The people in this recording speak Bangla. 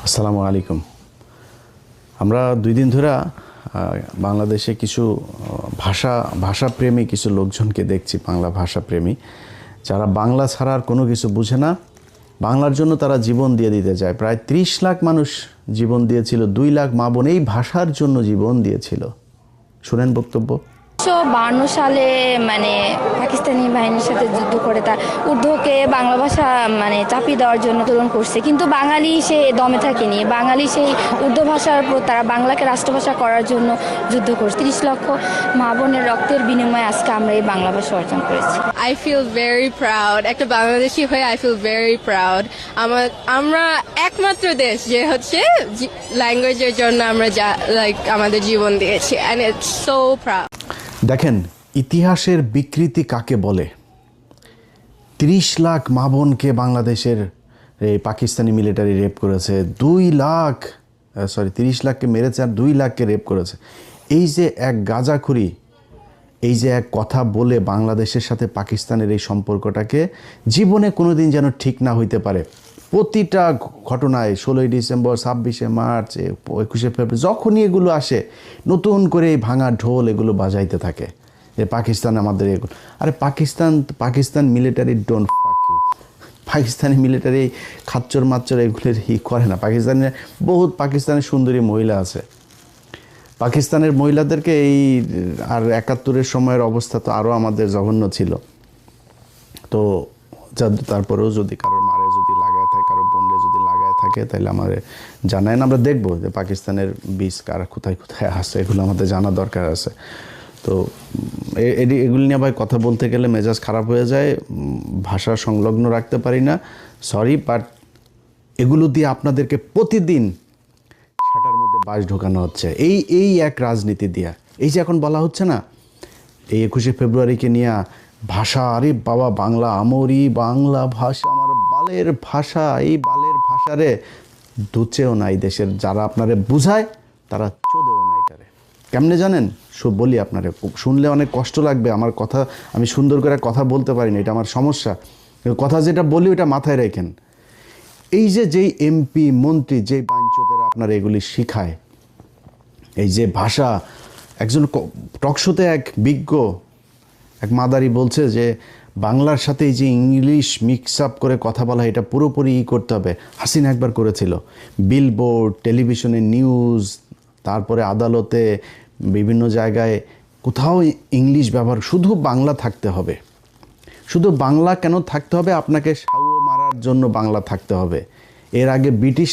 আসসালামু আলাইকুম। আমরা 2 দিন ধরে বাংলাদেশে কিছু ভাষাপ্রেমী কিছু লোকজনকে দেখছি, বাংলা ভাষাপ্রেমী যারা বাংলা ছাড়া আর কোনো কিছু বুঝে না। বাংলার জন্য তারা জীবন দিয়ে দিতে চায়। প্রায় 30 লাখ মানুষ জীবন দিয়েছিল, 2 লাখ মা বোন এই ভাষার জন্য জীবন দিয়েছিল। শুনেন বক্তব্য। 1952 সালে পাকিস্তানি বাহিনীর সাথে যুদ্ধ করে তার উর্দুকে বাংলা ভাষা চাপিয়ে দেওয়ার জন্য আন্দোলন করছে, কিন্তু বাঙালি সে দমে থাকেনি। বাঙালি সেই উর্দু ভাষার উপর তারা বাংলাকে রাষ্ট্রভাষা করার জন্য যুদ্ধ করছে। 30 লক্ষ মা বোনের রক্তের বিনিময়ে আজকে আমরা এই বাংলা ভাষা অর্জন করেছি। I feel very proud. একটা বাংলাদেশি হয়ে I feel very proud. আমরা একমাত্র দেশ যে হচ্ছে ল্যাঙ্গুয়েজের জন্য আমরা আমাদের জীবন দিয়েছি, and it's so proud. দেখেন ইতিহাসের বিকৃতি কাকে বলে। 30 লাখ মা বোনকে বাংলাদেশের পাকিস্তানি মিলিটারি রেপ করেছে, 30 লাখকে মেরেছে আর 2 লাখকে রেপ করেছে। এই যে এক গাঁজাখুরি, এই যে এক কথা বলে বাংলাদেশের সাথে পাকিস্তানের এই সম্পর্কটাকে জীবনে কোনোদিন যেন ঠিক না হইতে পারে। প্রতিটা ঘটনায় 16ই ডিসেম্বর, 26শে মার্চ, 21শে ফেব্রুয়ারি যখনই এগুলো আসে নতুন করে এই ভাঙা ঢোল এগুলো বাজাইতে থাকে যে পাকিস্তান আমাদের এগুলো। আরে Pakistan military don't fuck you. Pakistani military খাচ্চর মাচ্চর এগুলোর করে না। পাকিস্তানের সুন্দরী মহিলা আছে। পাকিস্তানের মহিলাদেরকে এই আর 71-এর সময়ের অবস্থা তো আরও আমাদের জঘন্য ছিল। তো তারপরেও যদি কারোর মারে যদি লাগায় থাকে, কারোর বোনরে যদি লাগায় থাকে, তাহলে আমাদের জানায় না, আমরা দেখবো যে পাকিস্তানের বীজ কারা কোথায় কোথায় আসে, এগুলো আমাদের জানা দরকার আছে। তো এগুলি নিয়ে ভাই কথা বলতে গেলে মেজাজ খারাপ হয়ে যায়, ভাষা সংলগ্ন রাখতে পারি না, সরি। বাট এগুলো দিয়ে আপনাদেরকে প্রতিদিন সেটার মধ্যে বাস ঢোকানো হচ্ছে এই এক রাজনীতি দিয়া। এই যে এখন বলা হচ্ছে না এই 21শে ফেব্রুয়ারিকে নিয়ে ভাষা, আরে বাবা বাংলা আমরি, বাংলা ভাষা আমার বালের ভাষা, এই বালের ভাষারে দুচেও নাই দেশের যারা আপনারে বুঝায় তারা চোদেও নাই তারে। কেমনে জানেন? বলি আপনারে, শুনলে অনেক কষ্ট লাগবে। আমার কথা আমি সুন্দর করে কথা বলতে পারি না, এটা আমার সমস্যা। কথা যেটা বলি ওটা মাথায় রাখেন। এই যে যেই এমপি মন্ত্রী যেই বাঞ্চতেরা আপনার এগুলি শিখায়, এই যে ভাষা, একজন টকশোতে এক বিজ্ঞ এক মাদারি বলছে যে বাংলার সাথে এই যে ইংলিশ মিক্স আপ করে কথা বলা, এটা পুরোপুরি করতে হবে। হাসিনা একবার করেছিল। বিলবোর্ড, টেলিভিশনে নিউজ, তারপরে আদালতে, বিভিন্ন জায়গায় কোথাও ইংলিশ ব্যবহার, শুধু বাংলা থাকতে হবে। শুধু বাংলা কেন থাকতে হবে? আপনাকে সাউ মারার জন্য বাংলা থাকতে হবে। এর আগে ব্রিটিশ